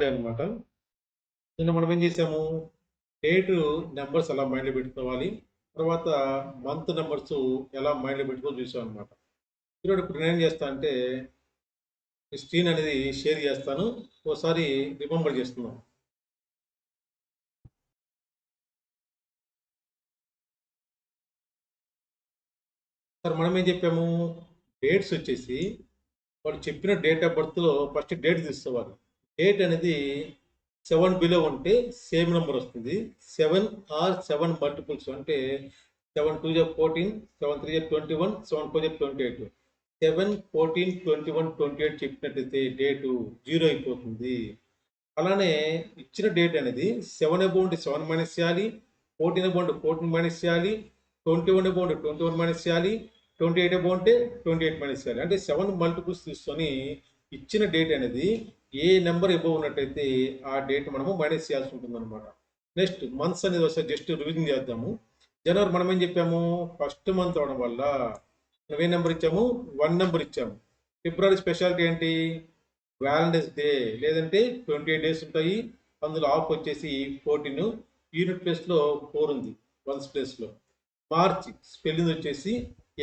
Saturday అనమాట. నిన్న మనం ఏం చేసాము? డేటు నంబర్స్ ఎలా మైండ్‌లో పెట్టుకోవాలి. తర్వాత మంత్ నంబర్స్ ఎలా మైండ్‌లో పెట్టుకోవాలో చూసామనమాట. ఇప్పుడు నేనేం చేస్తా అంటే ఈ స్క్రీన్ అనేది షేర్ చేస్తాను. ఓసారి రిమెంబర్ చేసుకుందాం. సార్ మనం ఏం చెప్పాము? డేట్స్ వచ్చేసి వాళ్ళు చెప్పిన డేట్ ఆఫ్ బర్త్‌లో ఫస్ట్ డేట్ తీసుకోవాలి. డేట్ అనేది 7 బిలో ఉంటే సేమ్ నంబర్ వస్తుంది. 7 ఆర్ 7 మల్టిపుల్స్ అంటే 7 2 జా 14, 7 3 జా 21, 7 4 జా 28. 7, 14, 21, 28 చెప్పినట్టయితే డేటు 0 అయిపోతుంది. అలానే ఇచ్చిన డేట్ అనేది 7 అబోవ్ ఉంటే 7 మైనస్ చేయాలి. 14 అబోవ్ ఉంటే 14 మైనస్ చేయాలి. 21 అబోవ్ ఉంటే 21 మైనస్ చేయాలి. 28 అబోవ్ ఉంటే 28 మైనస్ చేయాలి. అంటే 7 మల్టిపుల్స్ తీసుకొని ఇచ్చిన డేట్ అనేది ఏ నెంబర్ అబోవ్ ఉన్నట్టయితే ఆ డేట్ మనము మైనస్ చేయాల్సి ఉంటుందన్నమాట. నెక్స్ట్ మంత్స్ అనేది ఒకసారి జస్ట్ రివిజన్ చేద్దాము. జనవరి మనం ఏం చెప్పాము? ఫస్ట్ మంత్ అవడం వల్ల మనం ఏ నెంబర్ ఇచ్చాము? 1 నెంబర్ ఇచ్చాము. ఫిబ్రవరి స్పెషాలిటీ ఏంటి? వ్యాలంటైన్స్ డే లేదంటే 28 డేస్ ఉంటాయి. అందులో ఆఫ్ వచ్చేసి 14 యూనిట్ ప్లేస్లో 4 ఉంది వన్స్ ప్లేస్లో. మార్చ్ స్పెల్లింగ్ వచ్చేసి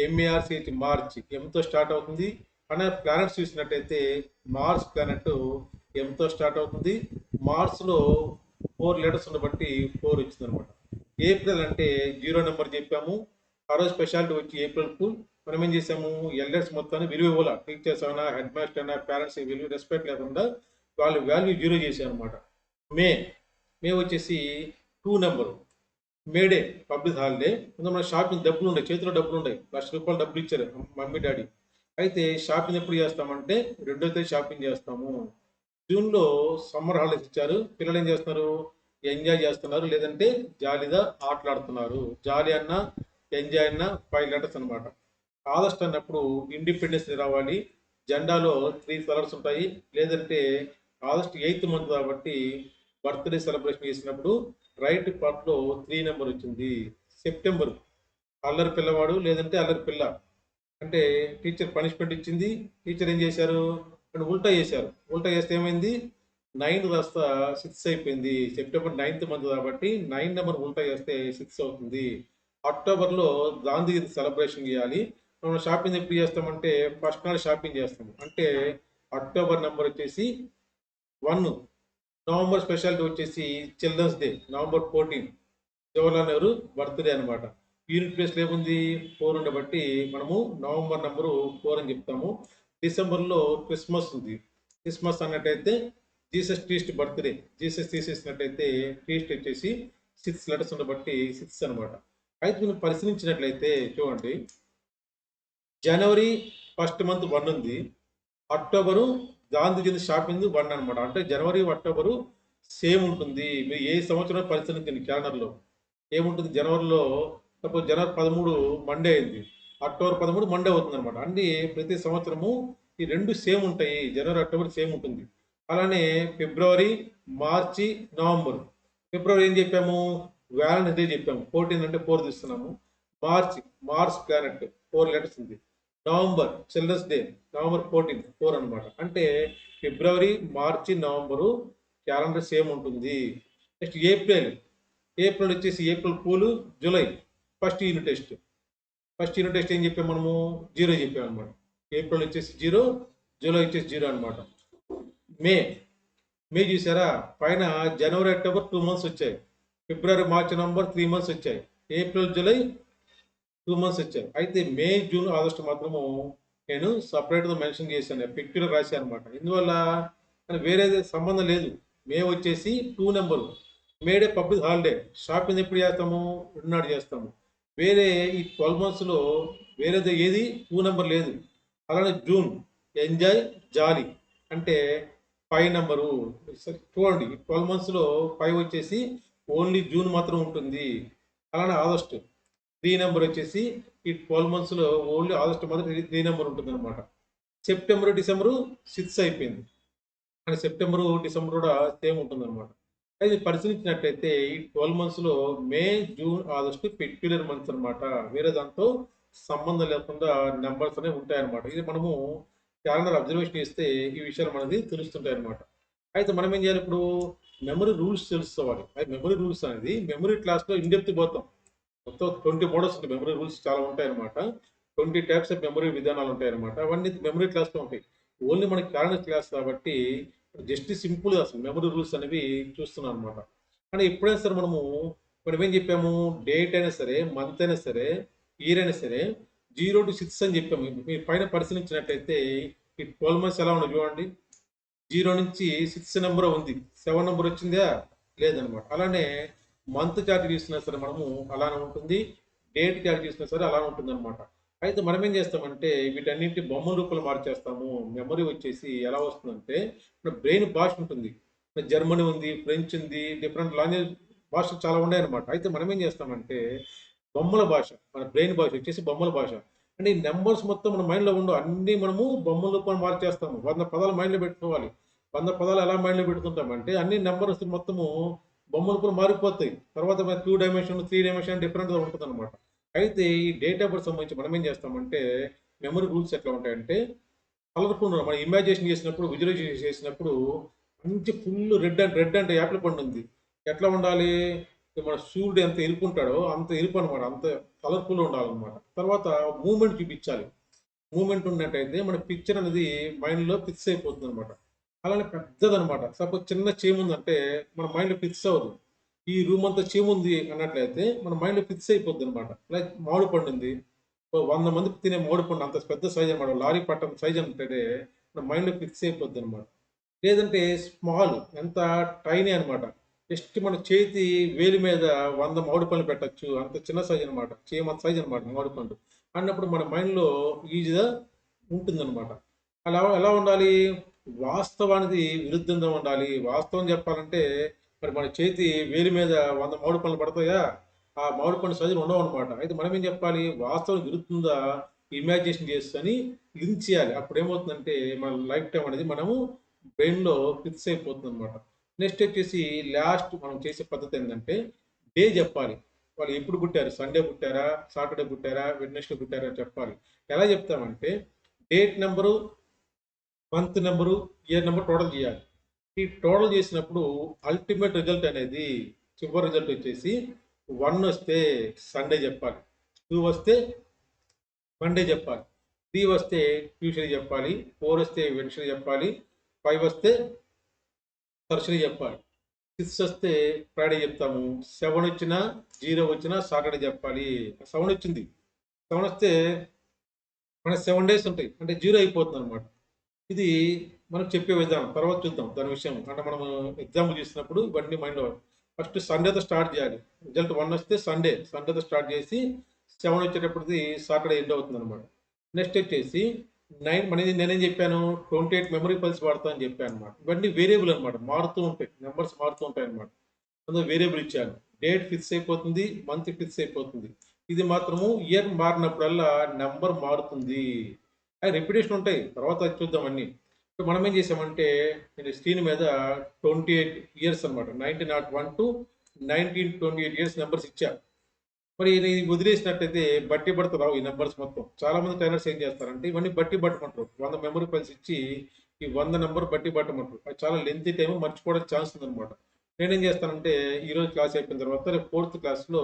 ఎంఏఆర్సిహెచ్ మార్చ్ ఎంతో స్టార్ట్ అవుతుంది. కానీ ప్లానెట్స్ చూసినట్టయితే మార్స్ ప్లానెట్ ఎంతో స్టార్ట్ అవుతుంది. మార్స్లో 4 లెటర్స్ ఉన్న బట్టి 4 వచ్చింది అనమాట. ఏప్రిల్ అంటే 0 నెంబర్ చెప్పాము. ఆ రోజు స్పెషాలిటీ వచ్చి ఏప్రిల్ ఫుల్. మనం ఏం చేసాము? ఎల్డర్స్ మొత్తాన్ని విలువ ఇవ్వాల. టీచర్స్ అయినా హెడ్ మాస్టర్ అయినా పేరెంట్స్ విలువ రెస్పెక్ట్ లేకుండా వాళ్ళు వాల్యూ 0 చేశారు అనమాట. మే మే వచ్చేసి 2 నెంబరు. May Day public holiday. మన షాపింగ్ డబ్బులు ఉన్నాయి, చేతిలో డబ్బులు ఉన్నాయి. ₹1,00,000 డబ్బులు ఇచ్చారు మమ్మీ డాడీ. అయితే షాపింగ్ ఎప్పుడు చేస్తామంటే 2వ తేదీ షాపింగ్ చేస్తాము. జూన్‌లో సమ్మర్ హాలిడేస్ ఇచ్చారు. పిల్లలు ఏం చేస్తున్నారు? ఎంజాయ్ చేస్తున్నారు. లేదంటే జాలీగా ఆటలాడుతున్నారు. జాలీ అన్నా, ఎంజాయ్ అన్నా 5 లెటర్స్ అనమాట. ఆగస్ట్ అన్నప్పుడు ఇండిపెండెన్స్ డే రావాలి. జెండాలో 3 కలర్స్ ఉంటాయి. లేదంటే ఆగస్ట్ 8th మంత్ కాబట్టి బర్త్‌డే సెలబ్రేషన్ చేసినప్పుడు రైట్ పార్ట్‌లో 3 నెంబర్ వచ్చింది. సెప్టెంబర్ అల్లరి పిల్లవాడు లేదంటే అల్లరి పిల్ల. అంటే టీచర్ పనిష్మెంట్ ఇచ్చింది. టీచర్ ఏం చేశారు? అంటే ఉల్టా చేశారు. ఉల్టా చేస్తే ఏమైంది? 9 కాస్త 6 అయిపోయింది. సెప్టెంబర్ 9th మంత్ కాబట్టి 9 నెంబర్ ఉల్టా చేస్తే 6 అవుతుంది. అక్టోబర్‌లో గాంధీ సెలబ్రేషన్ చేయాలి. మనం షాపింగ్ ఎప్పుడు చేస్తామంటే ఫస్ట్ నాడు షాపింగ్ చేస్తాము. అంటే అక్టోబర్ నెంబర్ వచ్చేసి 1. నవంబర్ స్పెషాలిటీ వచ్చేసి children's day November 14. Jawaharlal Nehru birthday అనమాట. యూనిట్ ప్లేస్‌లో ఏముంది? 4 ఉండబట్టి మనము నవంబర్ నంబరు 4 అని చెప్తాము. డిసెంబర్‌లో క్రిస్మస్ ఉంది. క్రిస్మస్ అన్నట్టయితే జీసస్ క్రీస్ట్ బర్త్‌డే. జీసస్ తీసేసినట్టయితే క్రీస్ట్ వచ్చేసి 6 లెటర్స్ ఉండబట్టి 6 అనమాట. అయితే మీరు పరిశీలించినట్లయితే చూడండి. జనవరి ఫస్ట్ మంత్ 1 ఉంది. అక్టోబరు గాంధీ జయంతి షాపింగ్ 1 అనమాట. అంటే జనవరి, అక్టోబరు సేమ్ ఉంటుంది. మీరు ఏ సంవత్సరం పరిశీలించండి క్యాలెండర్‌లో. ఏముంటుంది జనవరిలో సపోజ్ జనవరి 13 మండే అయింది. అక్టోబర్ 13 మండే అవుతుందనమాట. అన్నీ ప్రతి సంవత్సరము ఈ 2 సేమ్ ఉంటాయి. జనవరి, అక్టోబర్ సేమ్ ఉంటుంది. అలానే ఫిబ్రవరి, మార్చి, నవంబర్. ఫిబ్రవరి ఏం చెప్పాము? వాలెంటైన్స్ డే చెప్పాము. 14 అంటే 4 తీస్తున్నాము. మార్చి, మార్స్ ప్లానెట్ 4 లెటర్స్ ఉంది. నవంబర్ చిల్డ్రన్స్ డే నవంబర్ 14 4 అనమాట. అంటే ఫిబ్రవరి, మార్చి, నవంబరు క్యాలెండర్ సేమ్ ఉంటుంది. Next April. ఏప్రిల్ వచ్చేసి April fool. July first unit test. First unit test ఏం చెప్పాము మనము? 0 చెప్పాము అనమాట. ఏప్రిల్ వచ్చేసి 0, జూలై వచ్చేసి 0 అనమాట. మే మే చూసారా? పైన జనవరి, అక్టోబర్ 2 మంత్స్ వచ్చాయి. ఫిబ్రవరి, మార్చి, నవంబర్ 3 మంత్స్ వచ్చాయి. ఏప్రిల్, జూలై 2 మంత్స్ వచ్చాయి. అయితే మే, జూన్, ఆగస్ట్ మాత్రము నేను సపరేట్‌గా మెన్షన్ చేశాను. పెక్యులర్ రాశాను అనమాట. ఇందువల్ల వేరేది సంబంధం లేదు. మే వచ్చేసి 2 నెంబరు. మే డే పబ్లిక్ హాలిడే. షాపింగ్ ఎప్పుడు చేస్తాము? ఉన్నాడు చేస్తాము. వేరే ఈ 12 మంత్స్‌లో వేరేది ఏది 2 నెంబర్ లేదు. అలానే జూన్ ఎంజాయ్, జాలీ అంటే 5 నంబరు. చూడండి 12 మంత్స్‌లో 5 వచ్చేసి ఓన్లీ జూన్ మాత్రం ఉంటుంది. అలానే ఆగస్ట్ 3 నెంబర్ వచ్చేసి ఈ 12 మంత్స్‌లో ఓన్లీ ఆగస్ట్ మాత్రం 3 నెంబర్ ఉంటుందన్నమాట. సెప్టెంబర్, డిసెంబర్ 6 అయిపోయింది. కానీ సెప్టెంబరు, డిసెంబర్ కూడా సేమ్ ఉంటుందన్నమాట. అయితే పరిశీలించినట్టయితే ఈ 12 మంత్స్‌లో మే, జూన్, ఆగస్ట్ పెక్యులర్ మంత్స్ అన్నమాట. వేరే దాంతో సంబంధం లేకుండా నంబర్స్ అనేవి ఉంటాయన్నమాట. ఇది మనము క్యాలెండర్ అబ్జర్వేషన్ చేస్తే ఈ విషయాలు మనకి తెలుస్తుంటాయన్నమాట. అయితే మనం ఏం చేయాలి ఇప్పుడు? మెమరీ రూల్స్ తెలుసుకోవాలి. అది మెమరీ రూల్స్ అనేది మెమరీ క్లాస్‌లో ఇన్ డెప్త్ పోతాం. మొత్తం 20 మోడల్స్ ఉంటాయి. మెమరీ రూల్స్ చాలా ఉంటాయన్నమాట. 20 టైప్స్ ఆఫ్ మెమరీ విధానాలు ఉంటాయన్నమాట. అవన్నీ మెమరీ క్లాస్‌లో ఉంటాయి. ఓన్లీ మనకి కాగ్నిటివ్ క్లాస్ కాబట్టి జస్ట్ సింపుల్‌గా అసలు మెమరీ రూల్స్ అనేవి చూస్తున్నాం అనమాట. కానీ ఎప్పుడైనా సరే మనం ఏం చెప్పాము? డేట్ అయినా సరే, మంత్ అయినా సరే, ఇయర్ అయినా సరే 0-6 అని చెప్పాము. మీరు పైన పరిశీలించినట్టయితే ఈ 12 మంత్స్ ఎలా ఉన్నాయి చూడండి. 0 నుంచి 6 నెంబర్ ఉంది. 7 నెంబర్ వచ్చిందా? లేదనమాట. అలానే మంత్ చార్ట్ చూసినా సరే అలానే ఉంటుంది. డేట్ చార్ట్ చూసినా సరే అలానే ఉంటుందన్నమాట. అయితే మనం ఏం చేస్తామంటే వీటన్నింటి బొమ్మల రూపంలో మార్చేస్తాము. మెమరీ వచ్చేసి ఎలా వస్తుందంటే మన బ్రెయిన్ భాష ఉంటుంది. జర్మనీ ఉంది, ఫ్రెంచ్ ఉంది, డిఫరెంట్ లాంగ్వేజ్ భాషలు చాలా ఉన్నాయన్నమాట. అయితే మనం ఏం చేస్తామంటే బొమ్మల భాష, మన బ్రెయిన్ భాష వచ్చేసి బొమ్మల భాష. అంటే ఈ నంబర్స్ మొత్తం మన మైండ్‌లో ఉండవు. అన్నీ బొమ్మల రూపంలో మార్చేస్తాము. 100 పదాలు మైండ్‌లో పెట్టుకోవాలి. 100 పదాలు ఎలా మైండ్‌లో పెట్టుకుంటామంటే అన్ని నంబర్స్ మొత్తము బొమ్మలు కూడా మారిపోతాయి. తర్వాత మరి 2 డైమెన్షన్, 3 డైమెన్షన్ డిఫరెంట్‌గా ఉంటదనమాట. అయితే ఈ డేటా బర్త్ సంబంధించి మనం ఏం చేస్తామంటే మెమరీ రూల్స్ ఎట్లా ఉంటాయంటే కలర్‌ఫుల్ మనం ఇమాజినేషన్ చేసినప్పుడు, విజువలైజేషన్ చేసినప్పుడు మంచి ఫుల్ రెడ్ అంటే యాపిల్ పండు ఉంది. ఎట్లా ఉండాలి? మన సూర్యుడు ఎంత ఎరుపుంటాడో అంత ఎరుపనమాట. అంత కలర్‌ఫుల్‌గా ఉండాలనమాట. తర్వాత మూవ్‌మెంట్ చూపించాలి. మూవ్‌మెంట్ ఉన్నట్టయితే మన పిక్చర్ అనేది మైండ్‌లో ఫిక్స్ అయిపోతుందనమాట. అలానే పెద్దదనమాట. సపోజ్ చిన్న చీముందంటే మన మైండ్‌లో ఫిక్స్ అవ్వదు. ఈ రూమ్ అంతా చీముంది అన్నట్లయితే మన మైండ్‌లో ఫిక్స్ అయిపోద్దనమాట. లైక్ మామిడి పండుంది. 100 మందికి తినే మామిడి పండు అంత పెద్ద సైజ్ అనమాట. లారీ పట్టం సైజ్ అంటే మన మైండ్‌లో ఫిక్స్ అయిపోద్దనమాట. లేదంటే స్మాల్ ఎంత టైనీ అనమాట. జస్ట్ మన చేతి వేలి మీద 100 మామిడి పళ్ళు పెట్టొచ్చు. అంత చిన్న సైజ్ అనమాట. చీమంత సైజ్ అనమాట మామిడి పండు. అన్నప్పుడు మన మైండ్‌లో ఈజీగా ఉంటుందనమాట. అలా ఎలా ఉండాలి? వాస్తవానికి విరుద్ధంగా ఉండాలి. వాస్తవం చెప్పాలంటే మరి మన చేతి వేలి మీద 100 మామిడి పళ్ళు పడతాయా? ఆ మామిడి పండు సైజులు ఉండవనమాట. అయితే మనం ఏం చెప్పాలి? వాస్తవం విరుద్ధంగా ఇమాజినేషన్ చేసుకొని లింక్ చేయాలి. అప్పుడేమవుతుందంటే మన లైఫ్ టైమ్ అనేది మనము బ్రెయిన్‌లో ఫిక్స్ అయిపోతుందనమాట. నెక్స్ట్ వచ్చేసి లాస్ట్ మనం చేసే పద్ధతి ఏంటంటే డే చెప్పాలి. వాళ్ళు ఎప్పుడు పుట్టారు? సండే పుట్టారా? సాటర్‌డే పుట్టారా? వెడ్నెస్‌డే పుట్టారా? చెప్పాలి. ఎలా చెప్తామంటే date number, month number, year number total చేయాలి. ఈ టోటల్ చేసినప్పుడు అల్టిమేట్ రిజల్ట్ అనేది చివరి రిజల్ట్ వచ్చేసి 1 వస్తే సండే చెప్పాలి. 2 వస్తే మండే చెప్పాలి. 3 వస్తే ట్యూస్డే చెప్పాలి. 4 వస్తే వెడ్నెస్డే చెప్పాలి. 5 వస్తే థర్స్‌డే చెప్పాలి. 6 వస్తే ఫ్రైడే చెప్తాము. 7 వచ్చినా, 0 వచ్చినా సాటర్‌డే చెప్పాలి. 7 వచ్చింది. 7 వస్తే మనకు 7 డేస్ ఉంటాయి. అంటే 0 అయిపోతుందనమాట. ఇది మనం చెప్పే విధానం. తర్వాత చూద్దాం దాని విషయం. అంటే మనము ఎగ్జాంపుల్ చూసినప్పుడు ఇవన్నీ మైండ్‌లో ఫస్ట్ సండేతో స్టార్ట్ చేయాలి. రిజల్ట్ 1 వస్తే సండేతో స్టార్ట్ చేసి 7 వచ్చేటప్పటికి సాటర్‌డే ఎండ్ అవుతుందనమాట. నెక్స్ట్ వచ్చేసి 9 నేనేం చెప్పాను 28 మెమరీ పల్స్ వాడతా అని చెప్పాననమాట. ఇవన్నీ వేరియబుల్ అనమాట. మారుతూ ఉంటాయి. నంబర్స్ మారుతూ ఉంటాయన్నమాట. అందులో వేరియబుల్ ఇచ్చాను. డేట్ ఫిక్స్ అయిపోతుంది. మంత్ ఫిక్స్ అయిపోతుంది. ఇది మాత్రము ఇయర్ మారినప్పుడల్లా నంబర్ మారుతుంది. అయి రిపిటేషన్ ఉంటాయి. తర్వాత అది చూద్దాం అన్నీ. ఇప్పుడు మనం ఏం చేసామంటే నేను స్క్రీన్ మీద 28 ఇయర్స్ అనమాట. 1901-1928 ఇయర్స్ నంబర్స్ ఇచ్చా. మరి ఇది వదిలేసినట్టయితే బట్టి బడత రావు ఈ నంబర్స్ మొత్తం. చాలామంది ట్రైనర్స్ ఏం చేస్తారంటే ఇవన్నీ బట్టి పట్టమంటారు. 100 మెమరీ ఫైల్స్ ఇచ్చి ఈ 100 నంబర్ బట్టి పట్టమంటారు. అది చాలా లెంతీ టైమ్ మర్చిపోవడానికి ఛాన్స్ ఉందనమాట. నేనేం చేస్తానంటే ఈరోజు క్లాస్ అయిపోయిన తర్వాత రేపు ఫోర్త్ క్లాస్‌లో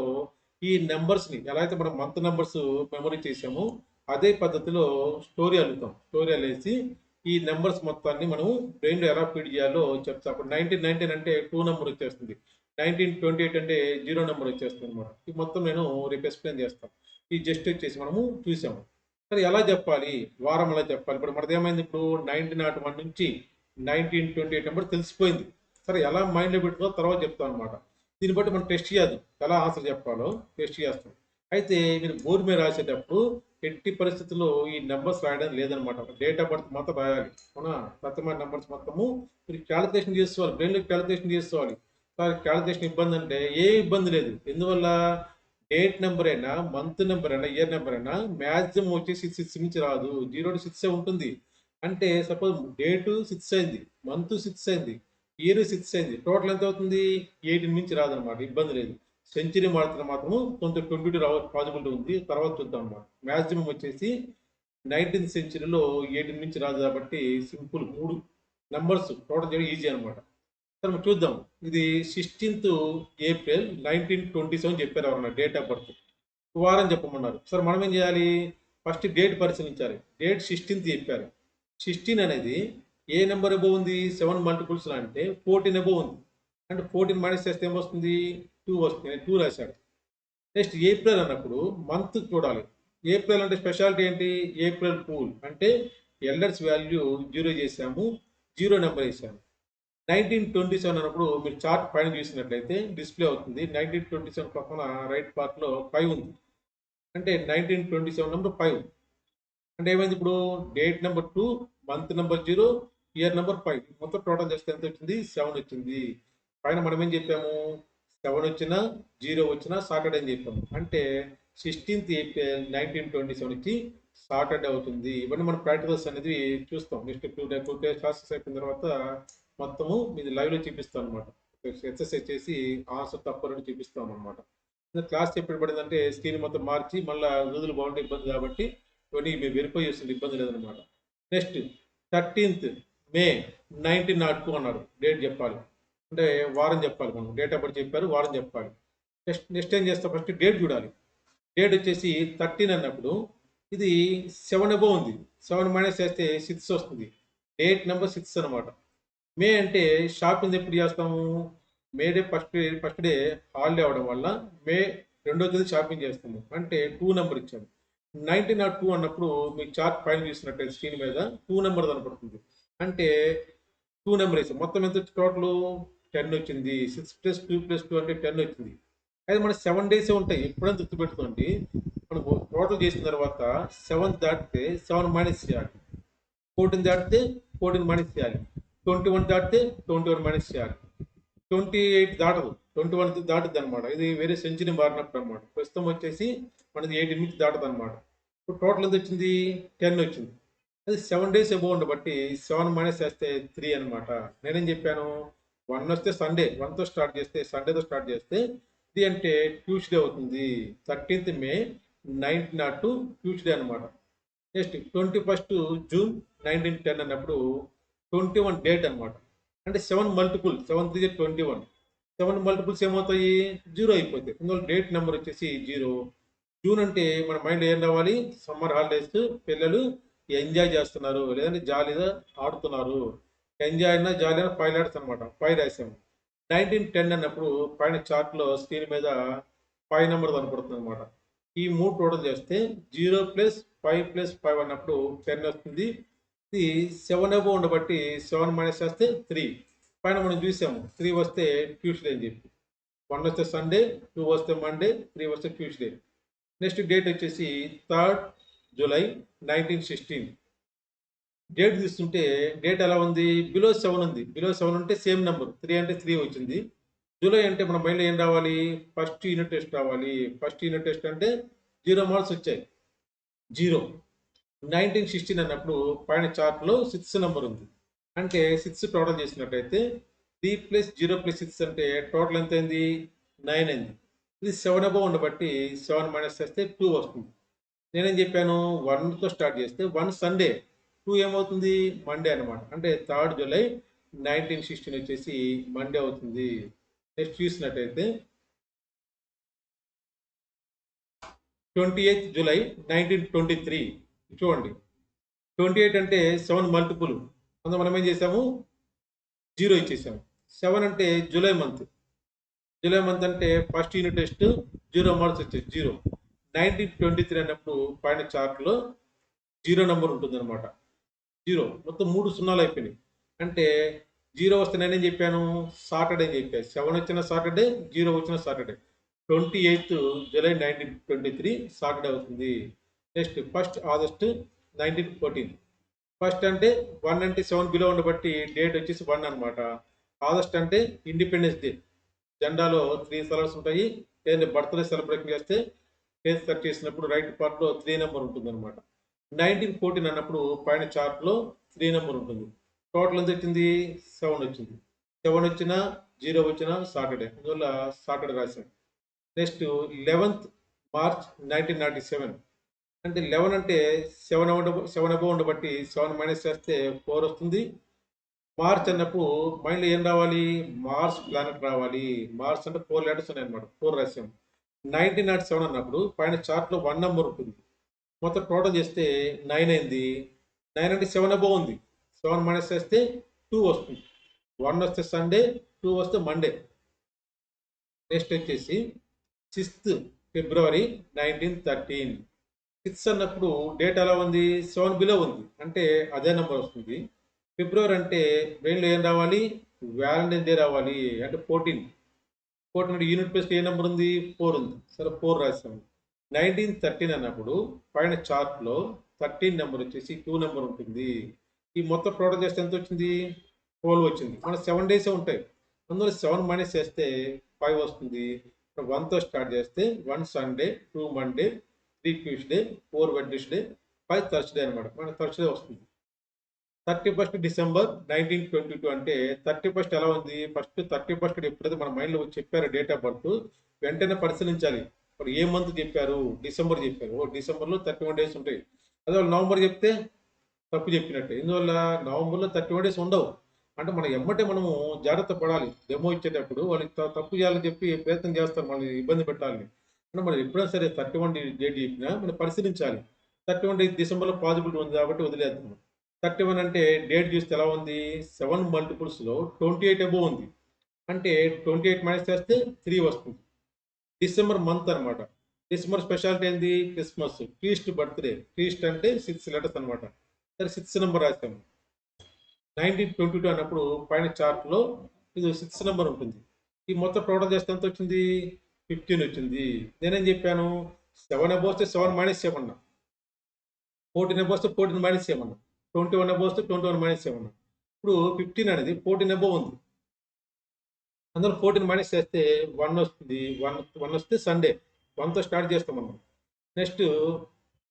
ఈ నంబర్స్‌ని ఎలా అయితే మనం మంత్ నంబర్స్ మెమరీ చేసామో అదే పద్ధతిలో స్టోరీ అల్లుతాం. స్టోరీ అల్లేసి ఈ నంబర్స్ మొత్తాన్ని మనము బ్రెయిన్‌లో ఎలా ఫీడ్ చేయాలో చెప్తా. అప్పుడు 1919 అంటే 2 నంబర్ వచ్చేస్తుంది. 1928 అంటే 0 నంబర్ వచ్చేస్తుందనమాట. ఇది మొత్తం నేను రేపు ఎక్స్‌ప్లెయిన్ చేస్తాను. ఇది జస్ట్ వచ్చేసి మనము చూసాము. సరే ఎలా చెప్పాలి? వారం ఎలా చెప్పాలి? ఇప్పుడు మనదేమైంది ఇప్పుడు 1901 నుంచి 1928 నంబర్ తెలిసిపోయింది. సరే ఎలా మైండ్‌లో పెట్టుకోవాలో తర్వాత చెప్తాననమాట. దీన్ని బట్టి మనం టెస్ట్ చేయొద్దు. ఎలా ఆన్సర్ చెప్పాలో టెస్ట్ చేస్తాం. అయితే మీరు బోర్డ్ మీద రాసేటప్పుడు ఎట్టి పరిస్థితుల్లో ఈ నంబర్స్ రాయడం లేదనమాట. డేట్ ఆఫ్ బర్త్ మాత్రం రాయాలి. అవునా? ప్రతిమ నంబర్స్ మొత్తము మీరు క్యాలిక్యులేషన్ చేసుకోవాలి. బ్రెయిన్‌లో క్యాలిక్యులేషన్ చేసుకోవాలి. సార్ క్యాలిక్యులేషన్ ఇబ్బంది అంటే ఏ ఇబ్బంది లేదు. ఎందువల్ల డేట్ నెంబర్ అయినా, మంత్ నెంబర్ అయినా, ఇయర్ నెంబర్ అయినా మాక్సిమం వచ్చేసి 6 నుంచి రాదు. 0-6 ఉంటుంది. అంటే సపోజ్ డేటు 6 అయింది. మంత్ 6 అయింది. ఇయర్ 6 అయింది. టోటల్ ఎంత అవుతుంది? 18 నుంచి రాదనమాట. ఇబ్బంది లేదు. సెంచరీ మాత్రం మాత్రము కొంచెం 22 పాసిబిలిటీ ఉంది. తర్వాత చూద్దాం అన్నమాట. మాక్సిమం వచ్చేసి 19థ్ సెంచరీలో 18 నుంచి రాదు కాబట్టి సింపుల్ 3 నెంబర్స్ టోటల్ చేయడం ఈజీ అనమాట. సరే మనం చూద్దాం. ఇది 16th ఏప్రిల్ 1927 చెప్పారు ఎవరన్నా డేట్ ఆఫ్ బర్త్. వారం చెప్పమన్నారు. సరే మనం ఏం చేయాలి? ఫస్ట్ డేట్ పరిశీలించాలి. డేట్ 16th చెప్పారు. 16 అనేది ఏ నెంబర్ అబోవ్ ఉంది? 7 మల్టిపుల్స్‌లో అంటే 14 అబోవ్ ఉంది. అంటే 14 మైనస్ చేస్తే ఏమొస్తుంది? 2 వస్తుంది. నేను 2 రాశాడు. నెక్స్ట్ ఏప్రిల్ అన్నప్పుడు మంత్ చూడాలి. ఏప్రిల్ అంటే స్పెషాలిటీ ఏంటి? ఏప్రిల్ ఫూల్ అంటే ఎల్డర్స్ వాల్యూ 0 చేసాము. 0 నెంబర్ వేసాము. 1927 అన్నప్పుడు మీరు చార్ట్ పైన చూసినట్లయితే డిస్ప్లే అవుతుంది. 1927 పక్కన రైట్ పార్ట్‌లో 5 ఉంది. అంటే 1927 నెంబర్ 5. అంటే ఏమైంది ఇప్పుడు? Date number 2, month number 0, year number 5. మొత్తం టోటల్ చేస్తే ఎంత వచ్చింది? 7 వచ్చింది. పైన మనం ఏం చెప్పాము? 7 వచ్చినా, 0 వచ్చినా సాటర్డే అని చెప్పాము. అంటే 16th ఏప్రిల్ 1927కి సాటర్డే అవుతుంది. ఇవన్నీ మన ప్రాక్టికల్స్ అనేది చూస్తాం. నెక్స్ట్ 2 డేస్ క్లాసెస్ అయిపోయిన తర్వాత మొత్తము మీది లైవ్‌లో చూపిస్తాం అనమాట. ఎక్సర్సైజ్ చేసి ఆన్సర్ తప్పులని చూపిస్తాం అనమాట. క్లాస్ ఎప్పుడు పడిందంటే స్క్రీన్ మొత్తం మార్చి మళ్ళా రోజులు బాగుంటే ఇబ్బంది కాబట్టి ఇవన్నీ మీరు వెరిఫై చేస్తుంటే ఇబ్బంది లేదనమాట. నెక్స్ట్ 13th మే 1902 అన్నారు. డేట్ చెప్పాలి. అంటే వారం చెప్పాలి మనం. డేట్ ఆఫ్ బర్త్ చెప్పారు, వారం చెప్పాలి. నెక్స్ట్ ఏం చేస్తాం? ఫస్ట్ డేట్ చూడాలి. డేట్ వచ్చేసి 13 అన్నప్పుడు ఇది 7 అబోవ్ ఉంది. 7 మైనస్ చేస్తే 6 వస్తుంది. డేట్ నెంబర్ 6 అనమాట. మే అంటే షాపింగ్ ఎప్పుడు చేస్తాము? మే డే ఫస్ట్ డే హాలిడే అవ్వడం వల్ల మే 2వ తేదీ షాపింగ్ చేస్తాము. అంటే 2 నెంబర్ ఇచ్చాము. 1902 అన్నప్పుడు మీకు చార్ట్ పైన చూసినట్టయితే స్క్రీన్ మీద 2 నెంబర్ కనపడుతుంది. అంటే 2 నెంబర్ వేసాం. మొత్తం ఎంత టోటల్ 10 వచ్చింది. 6 + 2 + 2 అంటే 10 వచ్చింది. అయితే మన 7 డేసే ఉంటాయి. ఎప్పుడైనా గుర్తుపెట్టుకోండి. మనం టోటల్ చేసిన తర్వాత 7 దాటితే 7 మైనస్ చేయాలి. 14 దాటితే 14 మైనస్ చేయాలి. 21 దాటితే 21 మైనస్ చేయాలి. 28 దాటదు. 21 దాటుద్ది అనమాట. ఇది వేరే సెంచరీ మారినప్పుడు అనమాట. ప్రస్తుతం వచ్చేసి మనది 18 దాటదు అనమాట. ఇప్పుడు టోటల్ ఎంత వచ్చింది? 10 వచ్చింది. అది 7 డేస్ అబోవ్ ఉండబట్టి 7 మైనస్ చేస్తే 3 అనమాట. నేనేం చెప్పాను? 1 వస్తే సండే 1తో స్టార్ట్ చేస్తే సండేతో స్టార్ట్ చేస్తే 3 అంటే ట్యూస్డే అవుతుంది. 13th మే 1902 ట్యూస్డే అనమాట. నెక్స్ట్ 21st జూన్ 1910 అన్నప్పుడు 21 డేట్ అనమాట. అంటే 7 మల్టిపుల్ 7 3 21. 7 మల్టిపుల్స్ ఏమవుతాయి? 0 అయిపోతాయి. ఇందులో డేట్ నెంబర్ వచ్చేసి 0. జూన్ అంటే మన మైండ్ ఏం రావాలి? సమ్మర్ హాలిడేస్, పిల్లలు ఎంజాయ్ చేస్తున్నారు, లేదంటే జాలీగా ఆడుతున్నారు. ఎంజాయ్ అయినా జాలీ అయినా 5 లెటర్స్ అనమాట. 5 రాసాము. 1910 అన్నప్పుడు పైన చార్ట్‌లో స్క్రీన్ మీద 5 నెంబర్ కనపడుతుంది అనమాట. ఈ 3 టోటల్ చేస్తే 0 + 5 + 5 అన్నప్పుడు 10 వస్తుంది. ఇది 7 అబోవ్ ఉండబట్టి 7 మైనస్ చేస్తే 3. పైన మనం చూసాము. 3 వస్తే ట్యూస్డే అని చెప్పి. 1 వస్తే సండే, 2 వస్తే మండే, 3 వస్తే ట్యూస్డే. నెక్స్ట్ డేట్ వచ్చేసి 3rd జూలై 1916. డేట్ తీసుకుంటే డేట్ ఎలా ఉంది? బిలో 7 ఉంది. బిలో 7 ఉంటే సేమ్ నెంబర్. 3 అంటే 3 వచ్చింది. జూలై అంటే మన మైండ్‌లో ఏం రావాలి? ఫస్ట్ యూనిట్ టెస్ట్ రావాలి. ఫస్ట్ యూనిట్ టెస్ట్ అంటే 0 మార్క్స్ వచ్చాయి. 0. 1916 అన్నప్పుడు పైన చార్ట్‌లో 6 నంబర్ ఉంది. అంటే 6 టోటల్ చేసినట్టయితే 3 + 0 + 6 అంటే టోటల్ ఎంత అయింది? 9 అయింది. ఇది 7 అబోవ్ ఉండబట్టి 7 మైనస్ చేస్తే 2 వస్తుంది. నేనేం చెప్పాను? 1తో స్టార్ట్ చేస్తే 1 సండే, 2 ఏమవుతుంది? మండే అనమాట. అంటే 3rd జూలై 1916 వచ్చేసి మండే అవుతుంది. నెక్స్ట్ చూసినట్టయితే 28th జూలై 1923 చూడండి. 28 అంటే 7 మల్టిపుల్. అందులో మనం ఏం చేసాము? 0 ఇచ్చేసాము. 7 అంటే జూలై మంత్. జూలై మంత్ అంటే ఫస్ట్ యూనిట్ టెస్ట్ 0 మార్క్స్ వచ్చాయి. 0. 1923 అన్నప్పుడు పైన చార్ట్‌లో 0 నంబర్ ఉంటుందన్నమాట. 0 మొత్తం 3 సున్నాలు అయిపోయినాయి. అంటే 0 వస్తే నేనేం చెప్పాను? సాటర్డే అని చెప్పా. 7 వచ్చిన సాటర్డే, 0 వచ్చిన సాటర్డే. 28th జూలై 1923 సాటర్డే అవుతుంది. Next 1st August 1914. ఫస్ట్ అంటే 1 అంటే 7 బిలో ఉండబట్టి డేట్ వచ్చేసి 1 అనమాట. ఆగస్ట్ అంటే ఇండిపెండెన్స్ డే. జెండాలో 3 కలర్స్ ఉంటాయి. లేదంటే బర్త్‌డే సెలబ్రేషన్ చేస్తే కేక్ కట్ చేసినప్పుడు రైట్ పార్ట్‌లో 3 నంబర్ ఉంటుందన్నమాట. 1914 అన్నప్పుడు పైన చార్ట్‌లో 3 నంబర్ ఉంటుంది. టోటల్ ఎంత వచ్చింది? 7 వచ్చింది. 7 వచ్చినా, 0 వచ్చినా సాటర్డే. అందువల్ల సాటర్డే రాసాం. Next 11th March 1907. అంటే 11 అంటే 7 అబోవ్ ఉండబట్టి 7 మైనస్ చేస్తే 4 వస్తుంది. మార్చ్ అన్నప్పుడు మైండ్లో ఏం రావాలి? మార్స్ ప్లానెట్ రావాలి. మార్స్ అంటే 4 లెటర్స్ ఉన్నాయన్నమాట. 4 రాసాం. 1907 అన్నప్పుడు పైన చార్ట్‌లో 1 నంబర్ ఉంటుంది. మొత్తం టోటల్ చేస్తే 9 అయింది. 9 అంటే 7 అబోవ్ ఉంది. 7 మైనస్ చేస్తే 2 వస్తుంది. 1 వస్తే సండే, 2 వస్తే మండే. నెక్స్ట్ వచ్చేసి 6th ఫిబ్రవరి 1913. 6 అన్నప్పుడు డేట్ ఎలా ఉంది? 7 బిలో ఉంది. అంటే అదే నెంబర్ వస్తుంది. ఫిబ్రవరి అంటే బ్రెయిన్‌లో ఏం రావాలి? వాలంటైన్ డే రావాలి. అంటే 14. 14 అంటే యూనిట్ ప్లేస్‌లో ఏ నెంబర్ ఉంది? 4 ఉంది. సరే 4 రాసాము. 1913 అన్నప్పుడు పైన చార్ట్‌లో 13 నెంబర్ వచ్చేసి 2 నెంబర్ ఉంటుంది. ఈ మొత్తం టోటల్ చేస్తే ఎంత వచ్చింది? 12 వచ్చింది. మనకు 7 డేసే ఉంటాయి. అందులో 7 మైనస్ చేస్తే 5 వస్తుంది. 1తో స్టార్ట్ చేస్తే 1 Sunday, 2 Monday, 3 Tuesday, 4 Wednesday, 5 Thursday అన్నమాట. మనకు థర్స్‌డే వస్తుంది. 31st డిసెంబర్ 1922 అంటే 31st ఎలా ఉంది? ఫస్ట్ 31st ఎప్పుడైతే మన మైండ్‌లో చెప్పారో డేట్ ఆఫ్ బర్త్ వెంటనే పరిశీలించాలి. ఇప్పుడు ఏ మంత్ చెప్పారు? డిసెంబర్ చెప్పారు. డిసెంబర్‌లో 31 డేస్ ఉంటాయి. అదే వాళ్ళు నవంబర్ చెప్తే తప్పు చెప్పినట్టే. ఎందువల్ల? నవంబర్‌లో 31 డేస్ ఉండవు. అంటే మనం ఎమ్మటే మనము జాగ్రత్త పడాలి. డెమో ఇచ్చేటప్పుడు వాళ్ళకి తప్పు చేయాలని చెప్పి ప్రయత్నం చేస్తారు మనల్ని ఇబ్బంది పెట్టాలని. అంటే మనం ఎప్పుడైనా సరే 31 డేట్ చెప్పినా మనం పరిశీలించాలి. 31 డిసెంబర్‌లో పాజిబిలిటీ ఉంది కాబట్టి వదిలేద్దాం. 31 అంటే డేట్ చూస్తే ఎలా ఉంది? 7 మల్టిపుల్స్‌లో 28 అబోవ్ ఉంది. అంటే 28 మైనస్ చేస్తే 3 వస్తుంది. డిసెంబర్ మంత్ అన్నమాట. డిసెంబర్ స్పెషాలిటీ ఏంది? క్రిస్మస్. Christ birthday. క్రీస్ట్ అంటే 6 లెటర్స్ అన్నమాట. సరే 6 నంబర్ రాసాము. 1922 అన్నప్పుడు పైన చార్ట్‌లో ఇది 6 నంబర్ ఉంటుంది. ఈ మొత్తం టోటల్ చేస్తే ఎంత వచ్చింది? 15 వచ్చింది. నేనేం చెప్పాను? 7 అబోవ్ వస్తే 7 మైనస్ చేయమన్నా. 14 అబోవ్ వస్తే 14 మైనస్ చేయమన్నా. 21 అబోవ్ వస్తే 21 మైనస్ చేయమన్నా. ఇప్పుడు 15 అనేది 14 అబోవ్ ఉంది. అందులో 14 మైనస్ చేస్తే 1 వస్తుంది. 1 వస్తే సండే. 1తో స్టార్ట్ చేస్తాం మనం. Next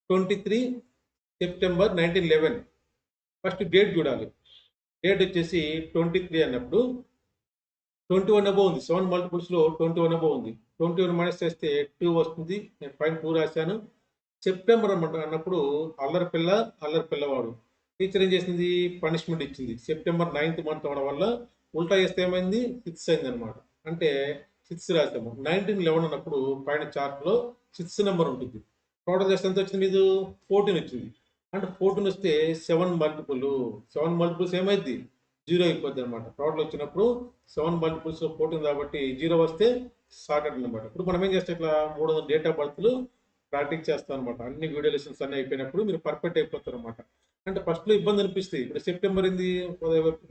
23 September 1911. ఫస్ట్ డేట్ చూడాలి. డేట్ వచ్చేసి 23 అన్నప్పుడు 21 అబోవ్ ఉంది. 7 మల్టిపుల్స్‌లో 21 అబోవ్ ఉంది. 21 మైనస్ చేస్తే 2 వస్తుంది. నేను పైన 2 రాశాను. సెప్టెంబర్ అన్నప్పుడు అల్లరి పిల్ల, అల్లరి పిల్లవాడు. టీచర్ ఏం చేసింది? పనిష్మెంట్ ఇచ్చింది. సెప్టెంబర్ 9th మంత్ అవ్వడం వల్ల ఉల్టా చేస్తే ఏమైంది? 6 అయిందనమాట. అంటే 6 రాసాము. 1911 అన్నప్పుడు పైన చార్ట్‌లో 6 నెంబర్ ఉంటుంది. టోటల్ చేస్తే ఎంత వచ్చింది మీకు? 14 వచ్చింది. అంటే 14 వస్తే 7 మల్టిపుల్. 7 మల్టిపుల్స్ ఏమైద్ది? 0 అయిపోద్దనమాట. టోటల్ వచ్చినప్పుడు 7 మల్టిపుల్స్ 14 కాబట్టి 0 వస్తే సార్టెడ్ అనమాట. ఇప్పుడు మనం ఏం చేస్తాం ఇట్లా 300 డేట్ ఆఫ్ బర్త్‌లు ప్రాక్టీస్ చేస్తానన్నమాట. అన్ని వీడియో లెసన్స్ అన్నీ అయిపోయినప్పుడు మీరు పర్ఫెక్ట్ అయిపోతారన్నమాట. అంటే ఫస్ట్‌లో ఇబ్బంది అనిపిస్తాయి. ఇప్పుడు సెప్టెంబర్ ఏంది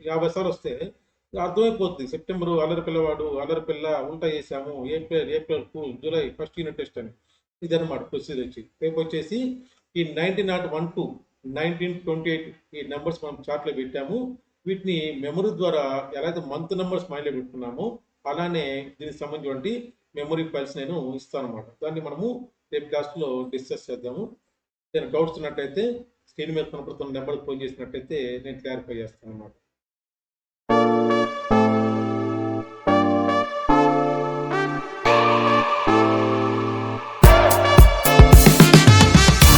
50 సార్లు వస్తే అర్థమైపోద్ది. సెప్టెంబరు అల్లరి పిల్లవాడు, అల్లరి పిల్ల, ఉల్టా చేసాము. April fool, July first unit test అని. ఇదన్నమాట ప్రొసీజర్ వచ్చి. రేపొచ్చేసి ఈ 1901 టు 1928 ఈ నంబర్స్ మనం చార్ట్‌లో పెట్టాము. వీటిని మెమరీ ద్వారా ఎలా అయితే మంత్ నంబర్స్ మైండ్‌లో పెట్టుకున్నామో, అలానే దీనికి సంబంధించినటువంటి మెమరీ ఫైల్స్ నేను ఇస్తానన్నమాట. దాన్ని మనము రేపు క్లాస్‌లో డిస్కస్ చేద్దాము. ఏదైనా డౌట్స్ ఉన్నట్టయితే స్క్రీన్ మీద కనపడుతున్న నెంబర్‌కి ఫోన్ చేసినట్టయితే నేను క్లారిఫై చేస్తానన్నమాట.